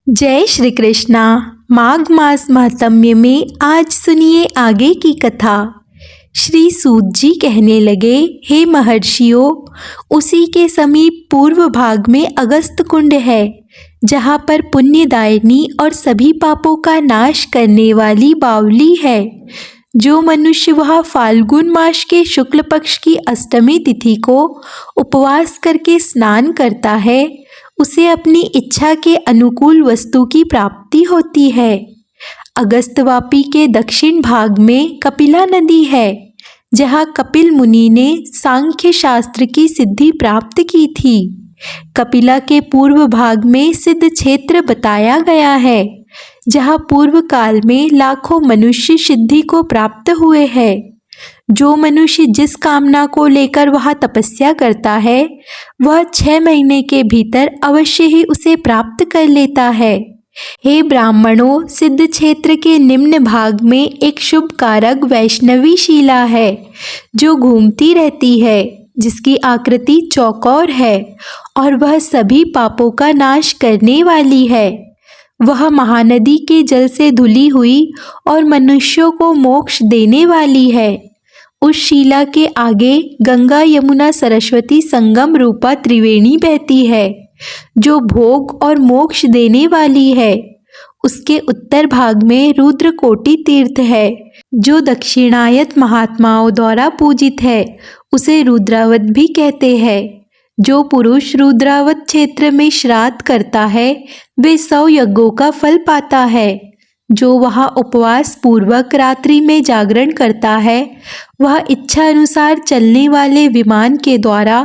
जय श्री कृष्णा। माघ मास महात्म्य में आज सुनिए आगे की कथा। श्री सूत जी कहने लगे, हे महर्षियों, उसी के समीप पूर्व भाग में अगस्त कुंड है, जहाँ पर पुण्यदायिनी और सभी पापों का नाश करने वाली बावली है। जो मनुष्य वहाँ फाल्गुन मास के शुक्ल पक्ष की अष्टमी तिथि को उपवास करके स्नान करता है, उसे अपनी इच्छा के अनुकूल वस्तु की प्राप्ति होती है। अगस्तवापी के दक्षिण भाग में कपिला नदी है, जहाँ कपिल मुनि ने सांख्य शास्त्र की सिद्धि प्राप्त की थी। कपिला के पूर्व भाग में सिद्ध क्षेत्र बताया गया है, जहाँ पूर्व काल में लाखों मनुष्य सिद्धि को प्राप्त हुए हैं। जो मनुष्य जिस कामना को लेकर वह तपस्या करता है, वह 6 महीने के भीतर अवश्य ही उसे प्राप्त कर लेता है। हे ब्राह्मणों, सिद्ध क्षेत्र के निम्न भाग में एक शुभ कारक वैष्णवी शिला है, जो घूमती रहती है, जिसकी आकृति चौकोर है और वह सभी पापों का नाश करने वाली है। वह महानदी के जल से धुली हुई और मनुष्यों को मोक्ष देने वाली है। उस शिला के आगे गंगा यमुना सरस्वती संगम रूपा त्रिवेणी बहती है, जो भोग और मोक्ष देने वाली है। उसके उत्तर भाग में रुद्रकोटि तीर्थ है, जो दक्षिणायत महात्माओं द्वारा पूजित है। उसे रुद्रावत भी कहते हैं। जो पुरुष रुद्रावत क्षेत्र में श्राद्ध करता है, वे 100 यज्ञों का फल पाता है। जो वहाँ उपवास पूर्वक रात्रि में जागरण करता है, वह इच्छा अनुसार चलने वाले विमान के द्वारा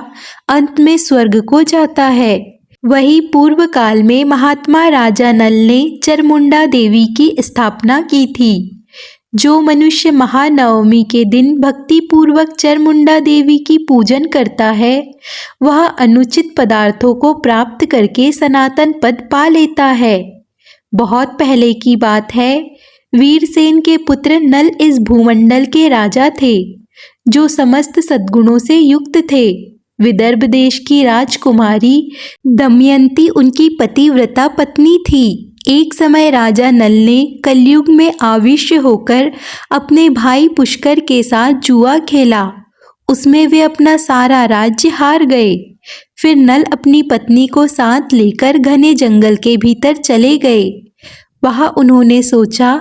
अंत में स्वर्ग को जाता है। वही पूर्व काल में महात्मा राजा नल ने चरमुंडा देवी की स्थापना की थी। जो मनुष्य महानवमी के दिन भक्ति पूर्वक चरमुंडा देवी की पूजन करता है, वह अनुचित पदार्थों को प्राप्त करके सनातन पद पा लेता है। बहुत पहले की बात है, वीरसेन के पुत्र नल इस भूमंडल के राजा थे, जो समस्त सद्गुणों से युक्त थे। विदर्भ देश की राजकुमारी दमयंती उनकी पतिव्रता पत्नी थी। एक समय राजा नल ने कलयुग में आविष्ट होकर अपने भाई पुष्कर के साथ जुआ खेला। उसमें वे अपना सारा राज्य हार गए। फिर नल अपनी पत्नी को साथ लेकर घने जंगल के भीतर चले गए। वहाँ उन्होंने सोचा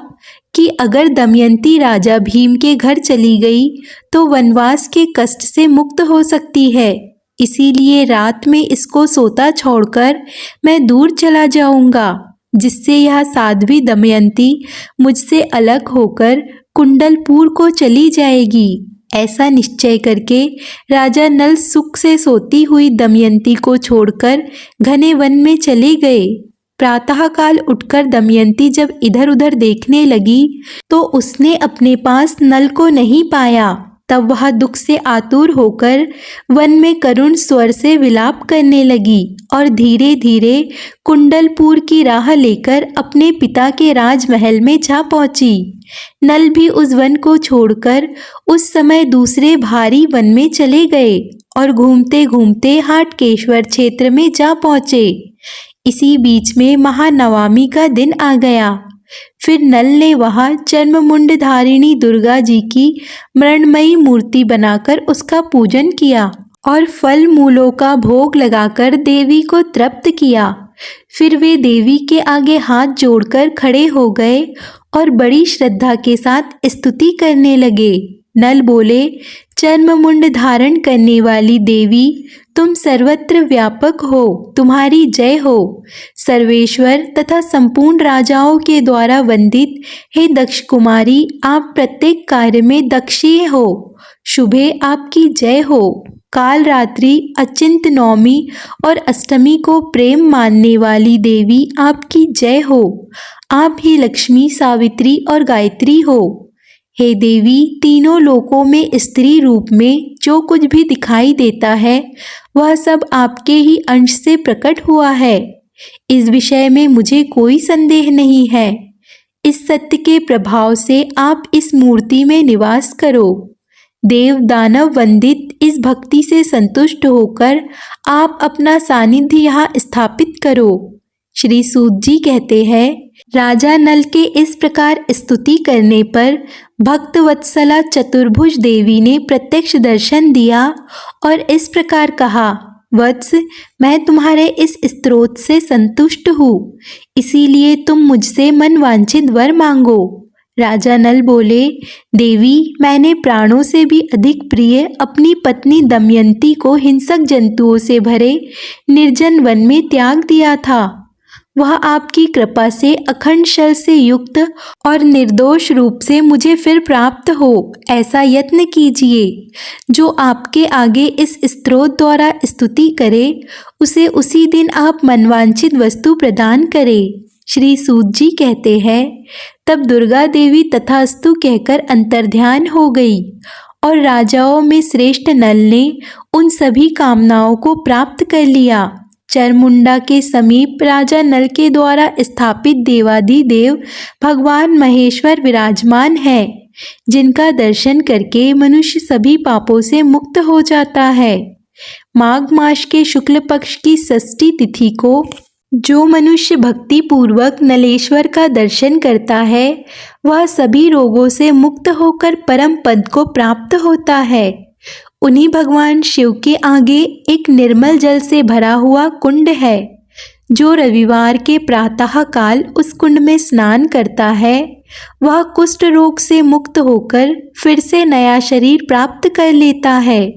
कि अगर दमयंती राजा भीम के घर चली गई तो वनवास के कष्ट से मुक्त हो सकती है। इसीलिए रात में इसको सोता छोड़कर मैं दूर चला जाऊंगा, जिससे यह साध्वी दमयंती मुझसे अलग होकर कुंडलपुर को चली जाएगी। ऐसा निश्चय करके राजा नल सुख से सोती हुई दमयंती को छोड़कर घने वन में चले गए। प्रातःकाल उठकर दमयंती जब इधर उधर देखने लगी तो उसने अपने पास नल को नहीं पाया। तब वह दुख से आतुर होकर वन में करुण स्वर से विलाप करने लगी और धीरे धीरे कुंडलपुर की राह लेकर अपने पिता के राजमहल में जा पहुंची। नल भी उस वन को छोड़कर उस समय दूसरे भारी वन में चले गए और घूमते घूमते हाटकेश्वर क्षेत्र में जा पहुंचे। इसी बीच में महानवमी का दिन आ गया। फिर नल ने वहाँ चर्ममुंड धारिणी दुर्गा जी की मृण्मयी मूर्ति बनाकर उसका पूजन किया और फल मूलों का भोग लगाकर देवी को तृप्त किया। फिर वे देवी के आगे हाथ जोड़कर खड़े हो गए और बड़ी श्रद्धा के साथ स्तुति करने लगे। नल बोले, चर्ममुंड धारण करने वाली देवी, तुम सर्वत्र व्यापक हो, तुम्हारी जय हो। सर्वेश्वर तथा संपूर्ण राजाओं के द्वारा वंदित हे दक्ष कुमारी, आप प्रत्येक कार्य में दक्षीय हो। शुभे आपकी जय हो। काल रात्रि, अचिंत नवमी और अष्टमी को प्रेम मानने वाली देवी, आपकी जय हो। आप ही लक्ष्मी, सावित्री और गायत्री हो। हे देवी, तीनों लोकों में स्त्री रूप में जो कुछ भी दिखाई देता है, वह सब आपके ही अंश से प्रकट हुआ है। इस विषय में मुझे कोई संदेह नहीं है। इस सत्य के प्रभाव से आप इस मूर्ति में निवास करो। देव दानव वंदित इस भक्ति से संतुष्ट होकर आप अपना सानिध्य यहाँ स्थापित करो। श्री सूत जी कहते हैं, राजा नल के इस प्रकार स्तुति करने पर भक्त वत्सला चतुर्भुज देवी ने प्रत्यक्ष दर्शन दिया और इस प्रकार कहा, वत्स, मैं तुम्हारे इस स्तोत्र से संतुष्ट हूँ, इसीलिए तुम मुझसे मन वांछित वर मांगो। राजा नल बोले, देवी, मैंने प्राणों से भी अधिक प्रिय अपनी पत्नी दमयंती को हिंसक जंतुओं से भरे निर्जन वन में त्याग दिया था। वह आपकी कृपा से अखंड शल से युक्त और निर्दोष रूप से मुझे फिर प्राप्त हो, ऐसा यत्न कीजिए। जो आपके आगे इस स्तोत्र द्वारा स्तुति करे, उसे उसी दिन आप मनवांछित वस्तु प्रदान करें। श्री सूत जी कहते हैं, तब दुर्गा देवी तथास्तु कहकर अंतर्ध्यान हो गई और राजाओं में श्रेष्ठ नल ने उन सभी कामनाओं को प्राप्त कर लिया। चरमुंडा के समीप राजा नल के द्वारा स्थापित देवाधिदेव भगवान महेश्वर विराजमान है, जिनका दर्शन करके मनुष्य सभी पापों से मुक्त हो जाता है। माघ मास के शुक्ल पक्ष की षष्ठी तिथि को जो मनुष्य भक्ति पूर्वक नलेश्वर का दर्शन करता है, वह सभी रोगों से मुक्त होकर परम पद को प्राप्त होता है। उन्हीं भगवान शिव के आगे एक निर्मल जल से भरा हुआ कुंड है। जो रविवार के प्रातः काल उस कुंड में स्नान करता है, वह कुष्ठ रोग से मुक्त होकर फिर से नया शरीर प्राप्त कर लेता है।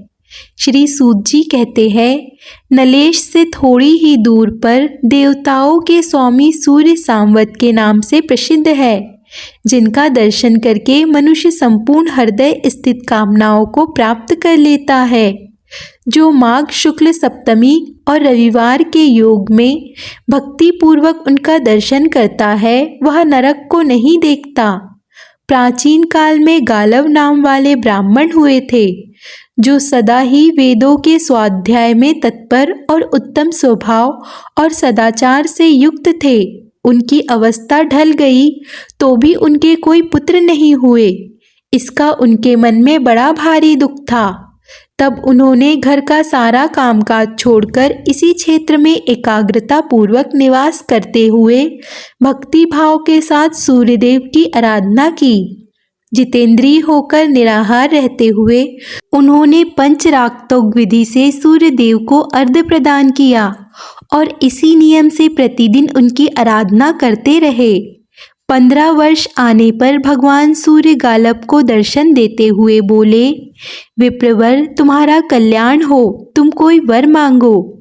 श्री सूत जी कहते हैं, नलेश से थोड़ी ही दूर पर देवताओं के स्वामी सूर्य सांवत के नाम से प्रसिद्ध है, जिनका दर्शन करके मनुष्य संपूर्ण हृदय स्थित कामनाओं को प्राप्त कर लेता है। जो माघ शुक्ल सप्तमी और रविवार के योग में भक्ति पूर्वक उनका दर्शन करता है, वह नरक को नहीं देखता। प्राचीन काल में गालव नाम वाले ब्राह्मण हुए थे, जो सदा ही वेदों के स्वाध्याय में तत्पर और उत्तम स्वभाव और सदाचार से युक्त थे। उनकी अवस्था ढल गई तो भी उनके कोई पुत्र नहीं हुए। इसका उनके मन में बड़ा भारी दुख था। तब उन्होंने घर का सारा कामकाज छोड़कर इसी क्षेत्र में एकाग्रता पूर्वक निवास करते हुए भक्ति भाव के साथ सूर्यदेव की आराधना की। जितेंद्रिय होकर निराहार रहते हुए उन्होंने पंचराक्तोग विधि से सूर्यदेव को अर्घ्य प्रदान किया और इसी नियम से प्रतिदिन उनकी आराधना करते रहे। 15 वर्ष आने पर भगवान सूर्य गालव को दर्शन देते हुए बोले, विप्रवर, तुम्हारा कल्याण हो, तुम कोई वर मांगो।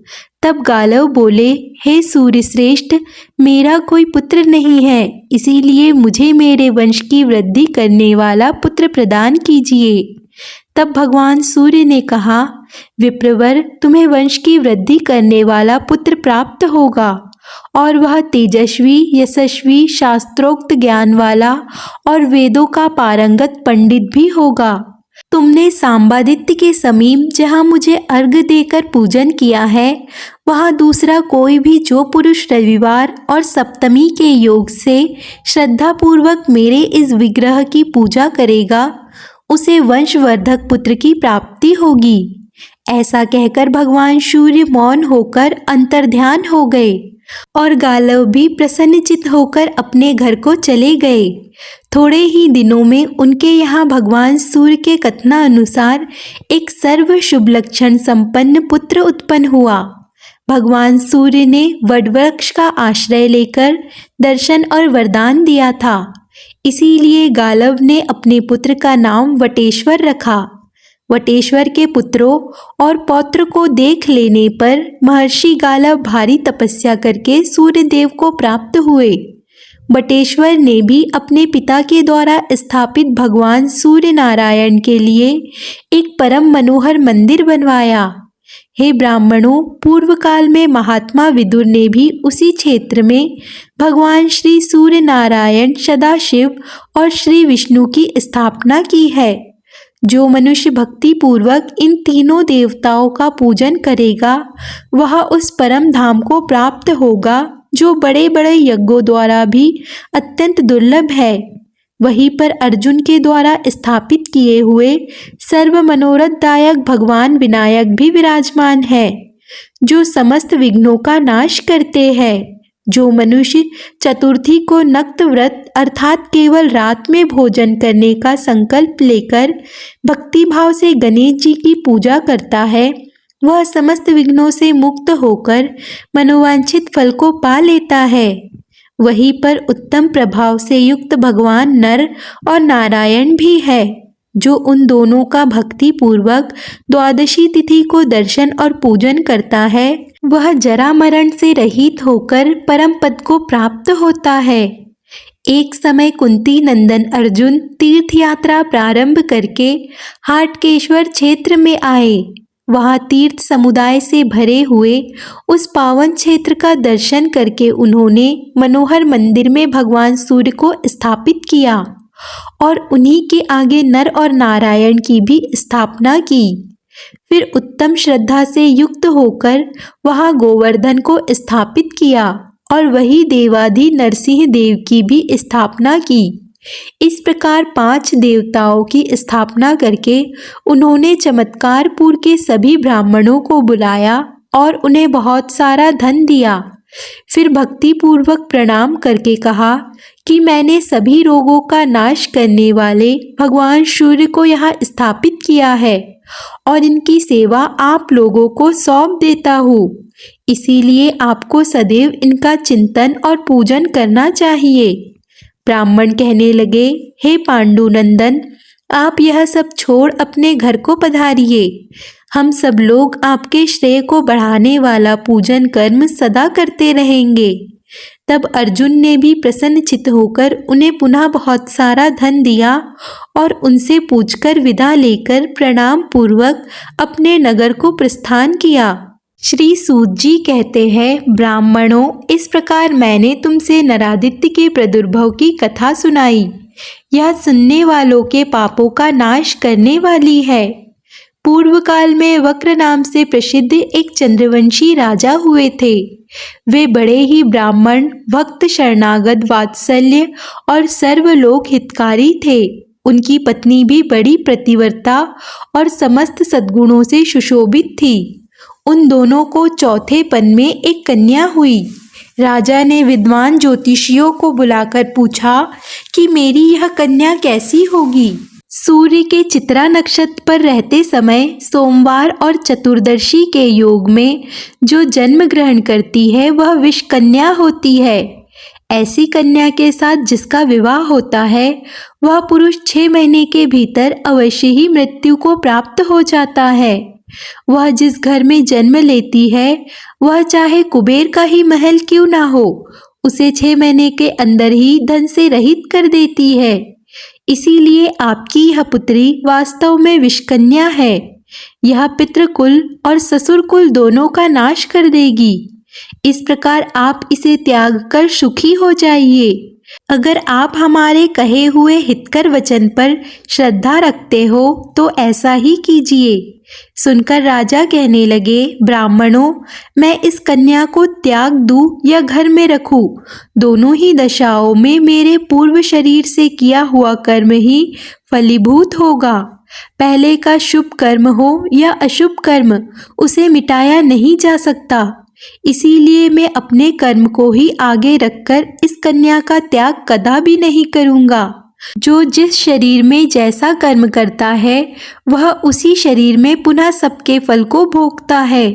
तब गालव बोले, हे सूर्य श्रेष्ठ, मेरा कोई पुत्र नहीं है, इसीलिए मुझे मेरे वंश की वृद्धि करने वाला पुत्र प्रदान कीजिए। तब भगवान सूर्य ने कहा, विप्रवर, तुम्हें वंश की वृद्धि करने वाला पुत्र प्राप्त होगा और वह तेजस्वी, यशस्वी, शास्त्रोक्त ज्ञान वाला और वेदों का पारंगत पंडित भी होगा। तुमने सांबादित्य के समीप जहाँ मुझे अर्घ्य देकर पूजन किया है, वहाँ दूसरा कोई भी जो पुरुष रविवार और सप्तमी के योग से श्रद्धापूर्वक मेरे इस विग्रह की पूजा करेगा, उसे वंशवर्धक पुत्र की प्राप्ति होगी। ऐसा कहकर भगवान सूर्य मौन होकर अंतर्ध्यान हो गए और गालव भी प्रसन्नचित्त होकर अपने घर को चले गए। थोड़े ही दिनों में उनके यहाँ भगवान सूर्य के कथनानुसार एक सर्व शुभ लक्षण संपन्न पुत्र उत्पन्न हुआ। भगवान सूर्य ने वटवृक्ष का आश्रय लेकर दर्शन और वरदान दिया था, इसीलिए गालव ने अपने पुत्र का नाम वटेश्वर रखा। वटेश्वर के पुत्रों और पौत्र को देख लेने पर महर्षि गालव भारी तपस्या करके सूर्यदेव को प्राप्त हुए। वटेश्वर ने भी अपने पिता के द्वारा स्थापित भगवान सूर्य नारायण के लिए एक परम मनोहर मंदिर बनवाया। हे ब्राह्मणों, पूर्व काल में महात्मा विदुर ने भी उसी क्षेत्र में भगवान श्री सूर्य नारायण, सदाशिव और श्री विष्णु की स्थापना की है। जो मनुष्य भक्ति पूर्वक इन तीनों देवताओं का पूजन करेगा, वह उस परम धाम को प्राप्त होगा जो बड़े बड़े यज्ञों द्वारा भी अत्यंत दुर्लभ है। वहीं पर अर्जुन के द्वारा स्थापित किए हुए सर्व मनोरथदायक भगवान विनायक भी विराजमान है, जो समस्त विघ्नों का नाश करते हैं। जो मनुष्य चतुर्थी को नक्त व्रत अर्थात केवल रात में भोजन करने का संकल्प लेकर भक्ति भाव से गणेश जी की पूजा करता है, वह समस्त विघ्नों से मुक्त होकर मनोवांछित फल को पा लेता है। वहीं पर उत्तम प्रभाव से युक्त भगवान नर और नारायण भी है, जो उन दोनों का भक्ति पूर्वक द्वादशी तिथि को दर्शन और पूजन करता है, वह जरा मरण से रहित होकर परम पद को प्राप्त होता है। एक समय कुंती नंदन अर्जुन तीर्थ यात्रा प्रारंभ करके हाटकेश्वर क्षेत्र में आए। वहां तीर्थ समुदाय से भरे हुए उस पावन क्षेत्र का दर्शन करके उन्होंने मनोहर मंदिर में भगवान सूर्य को स्थापित किया और उन्हीं के आगे नर और नारायण की भी स्थापना की। फिर उत्तम श्रद्धा से युक्त होकर वहां गोवर्धन को स्थापित किया और वही देवाधि नरसिंह देव की भी स्थापना की। इस प्रकार 5 देवताओं की स्थापना करके उन्होंने चमत्कारपुर के सभी ब्राह्मणों को बुलाया और उन्हें बहुत सारा धन दिया। फिर भक्ति पूर्वक प्रणाम करके कहा कि मैंने सभी रोगों का नाश करने वाले भगवान सूर्य को यहाँ स्थापित किया है और इनकी सेवा आप लोगों को सौंप देता हूँ। इसीलिए आपको सदैव इनका चिंतन और पूजन करना चाहिए। ब्राह्मण कहने लगे, हे पांडुनंदन, आप यह सब छोड़ अपने घर को पधारिए। हम सब लोग आपके श्रेय को बढ़ाने वाला पूजन कर्म सदा करते रहेंगे। तब अर्जुन ने भी प्रसन्नचित्त होकर उन्हें पुनः बहुत सारा धन दिया और उनसे पूछकर विदा लेकर प्रणाम पूर्वक अपने नगर को प्रस्थान किया। श्री सूत जी कहते हैं, ब्राह्मणों, इस प्रकार मैंने तुमसे नरादित्य के प्रादुर्भव की कथा सुनाई। यह सुनने वालों के पापों का नाश करने वाली है। पूर्व काल में वक्र नाम से प्रसिद्ध एक चंद्रवंशी राजा हुए थे। वे बड़े ही ब्राह्मण, भक्त, शरणागत, वात्सल्य और सर्वलोक हितकारी थे। उनकी पत्नी भी बड़ी प्रतिव्रता और समस्त सद्गुणों से सुशोभित थी। उन दोनों को चौथे पन में एक कन्या हुई। राजा ने विद्वान ज्योतिषियों को बुलाकर पूछा कि मेरी यह कन्या कैसी होगी। सूर्य के चित्रा नक्षत्र पर रहते समय सोमवार और चतुर्दशी के योग में जो जन्म ग्रहण करती है वह विष कन्या होती है। ऐसी कन्या के साथ जिसका विवाह होता है वह पुरुष 6 महीने के भीतर अवश्य ही मृत्यु को प्राप्त हो जाता है। वह जिस घर में जन्म लेती है वह चाहे कुबेर का ही महल क्यों ना हो, उसे 6 महीने के अंदर ही धन से रहित कर देती है। इसीलिए आपकी यह पुत्री वास्तव में विषकन्या है। यह पितृकुल और ससुरकुल दोनों का नाश कर देगी। इस प्रकार आप इसे त्याग कर सुखी हो जाइए। अगर आप हमारे कहे हुए हितकर वचन पर श्रद्धा रखते हो तो ऐसा ही कीजिए। सुनकर राजा कहने लगे, ब्राह्मणों, मैं इस कन्या को त्याग दूं या घर में रखूं, दोनों ही दशाओं में मेरे पूर्व शरीर से किया हुआ कर्म ही फलीभूत होगा। पहले का शुभ कर्म हो या अशुभ कर्म, उसे मिटाया नहीं जा सकता। इसीलिए मैं अपने कर्म को ही आगे रखकर इस कन्या का त्याग कदापि नहीं करूँगा। जो जिस शरीर में जैसा कर्म करता है वह उसी शरीर में पुनः सबके फल को भोगता है।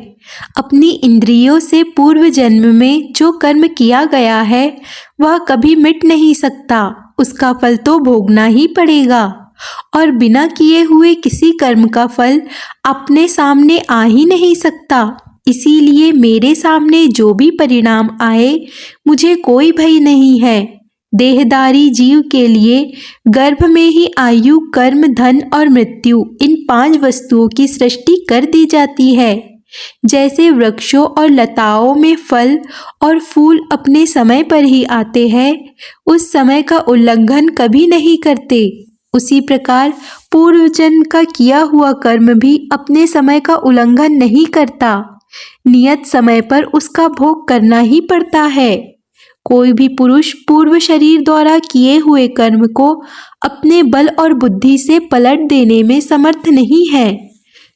अपनी इंद्रियों से पूर्व जन्म में जो कर्म किया गया है वह कभी मिट नहीं सकता, उसका फल तो भोगना ही पड़ेगा। और बिना किए हुए किसी कर्म का फल अपने सामने आ ही नहीं सकता। इसीलिए मेरे सामने जो भी परिणाम आए मुझे कोई भय नहीं है। देहधारी जीव के लिए गर्भ में ही आयु, कर्म, धन और मृत्यु, इन 5 वस्तुओं की सृष्टि कर दी जाती है। जैसे वृक्षों और लताओं में फल और फूल अपने समय पर ही आते हैं, उस समय का उल्लंघन कभी नहीं करते, उसी प्रकार पूर्व जन्म का किया हुआ कर्म भी अपने समय का उल्लंघन नहीं करता। नियत समय पर उसका भोग करना ही पड़ता है। कोई भी पुरुष पूर्व शरीर द्वारा किए हुए कर्म को अपने बल और बुद्धि से पलट देने में समर्थ नहीं है।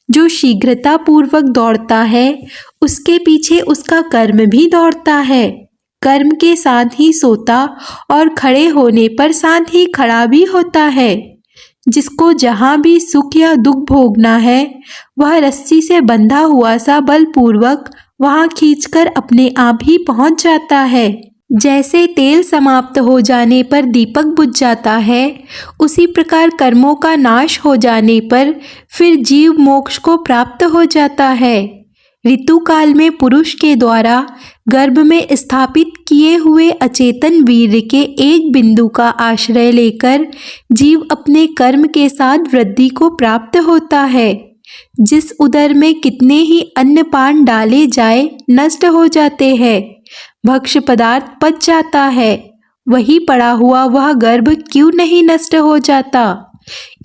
जो शीघ्रता पूर्वक दौड़ता है उसके पीछे उसका कर्म भी दौड़ता है। कर्म के साथ ही सोता और खड़े होने पर साथ ही खड़ा भी होता है। जिसको जहाँ भी सुख या दुख भोगना है वह रस्सी से बंधा हुआ सा बलपूर्वक वहाँ खींचकर अपने आप ही पहुँच जाता है। जैसे तेल समाप्त हो जाने पर दीपक बुझ जाता है, उसी प्रकार कर्मों का नाश हो जाने पर फिर जीव मोक्ष को प्राप्त हो जाता है। ऋतुकाल में पुरुष के द्वारा गर्भ में स्थापित किए हुए अचेतन वीर्य के एक बिंदु का आश्रय लेकर जीव अपने कर्म के साथ वृद्धि को प्राप्त होता है। जिस उदर में कितने ही अन्नपान डाले जाए नष्ट हो जाते हैं, भक्ष्य पदार्थ पच जाता है, वही पड़ा हुआ वह गर्भ क्यों नहीं नष्ट हो जाता।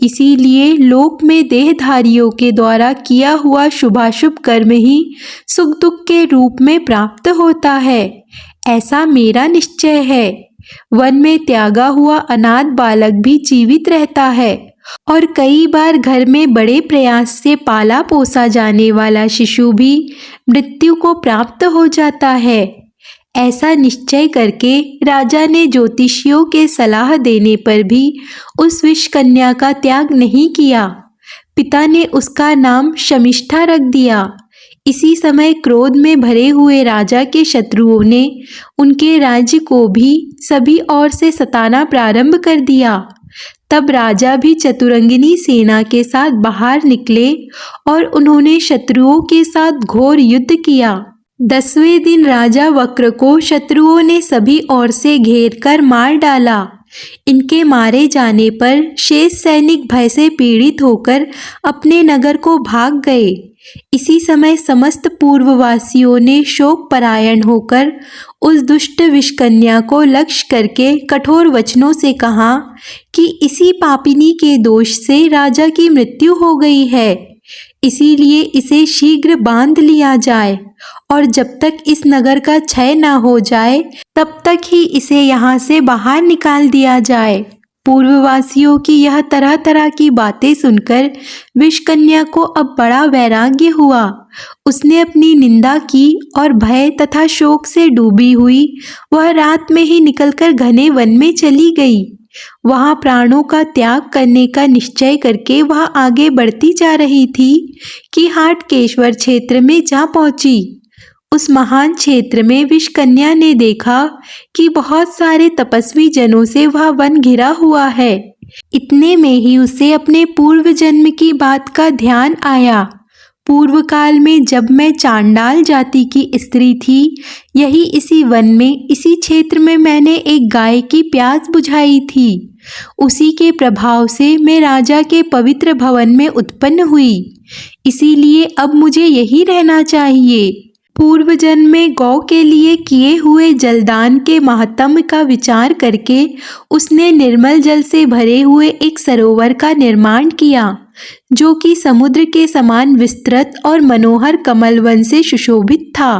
इसीलिए लोक में देहधारियों के द्वारा किया हुआ शुभाशुभ कर्म ही सुख दुख के रूप में प्राप्त होता है, ऐसा मेरा निश्चय है। वन में त्यागा हुआ अनाथ बालक भी जीवित रहता है और कई बार घर में बड़े प्रयास से पाला पोसा जाने वाला शिशु भी मृत्यु को प्राप्त हो जाता है। ऐसा निश्चय करके राजा ने ज्योतिषियों के सलाह देने पर भी उस विष कन्या का त्याग नहीं किया। पिता ने उसका नाम शमिष्ठा रख दिया। इसी समय क्रोध में भरे हुए राजा के शत्रुओं ने उनके राज्य को भी सभी ओर से सताना प्रारंभ कर दिया। तब राजा भी चतुरंगिनी सेना के साथ बाहर निकले और उन्होंने शत्रुओं के साथ घोर युद्ध किया। 10वें दिन राजा वक्र को शत्रुओं ने सभी ओर से घेर कर मार डाला। इनके मारे जाने पर शेष सैनिक भय से पीड़ित होकर अपने नगर को भाग गए। इसी समय समस्त पूर्ववासियों ने शोक परायण होकर उस दुष्ट विषकन्या को लक्ष्य करके कठोर वचनों से कहा कि इसी पापिनी के दोष से राजा की मृत्यु हो गई है, इसीलिए इसे शीघ्र बांध लिया जाए और जब तक इस नगर का क्षय न हो जाए तब तक ही इसे यहाँ से बाहर निकाल दिया जाए। पूर्ववासियों की यह तरह तरह की बातें सुनकर विषकन्या को अब बड़ा वैराग्य हुआ। उसने अपनी निंदा की और भय तथा शोक से डूबी हुई वह रात में ही निकलकर घने वन में चली गई। वहां प्राणों का त्याग करने का निश्चय करके वह आगे बढ़ती जा रही थी कि हाटकेश्वर क्षेत्र में जा पहुंची। उस महान क्षेत्र में विषकन्या ने देखा कि बहुत सारे तपस्वी जनों से वह वन घिरा हुआ है। इतने में ही उसे अपने पूर्व जन्म की बात का ध्यान आया। पूर्व काल में जब मैं चांडाल जाति की स्त्री थी, यही इसी वन में इसी क्षेत्र में मैंने एक गाय की प्यास बुझाई थी। उसी के प्रभाव से मैं राजा के पवित्र भवन में उत्पन्न हुई, इसीलिए अब मुझे यही रहना चाहिए। पूर्व जन्म में गौ के लिए किए हुए जलदान के महात्म्य का विचार करके उसने निर्मल जल से भरे हुए एक सरोवर का निर्माण किया, जो कि समुद्र के समान विस्तृत और मनोहर कमलवन से सुशोभित था।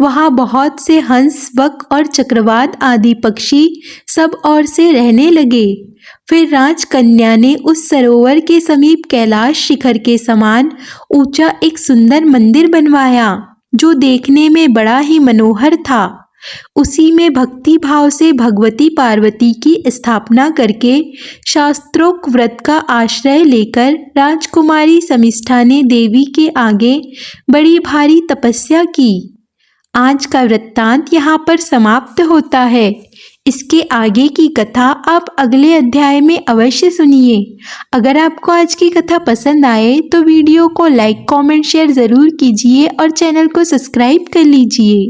वहाँ बहुत से हंस, बक और चक्रवात आदि पक्षी सब ओर से रहने लगे। फिर राजकन्या ने उस सरोवर के समीप कैलाश शिखर के समान ऊंचा एक सुंदर मंदिर बनवाया, जो देखने में बड़ा ही मनोहर था। उसी में भक्ति भाव से भगवती पार्वती की स्थापना करके शास्त्रोक्त व्रत का आश्रय लेकर राजकुमारी शमिष्ठा ने देवी के आगे बड़ी भारी तपस्या की। आज का वृत्तांत यहाँ पर समाप्त होता है। इसके आगे की कथा आप अगले अध्याय में अवश्य सुनिए। अगर आपको आज की कथा पसंद आए तो वीडियो को लाइक, कमेंट, शेयर ज़रूर कीजिए और चैनल को सब्सक्राइब कर लीजिए।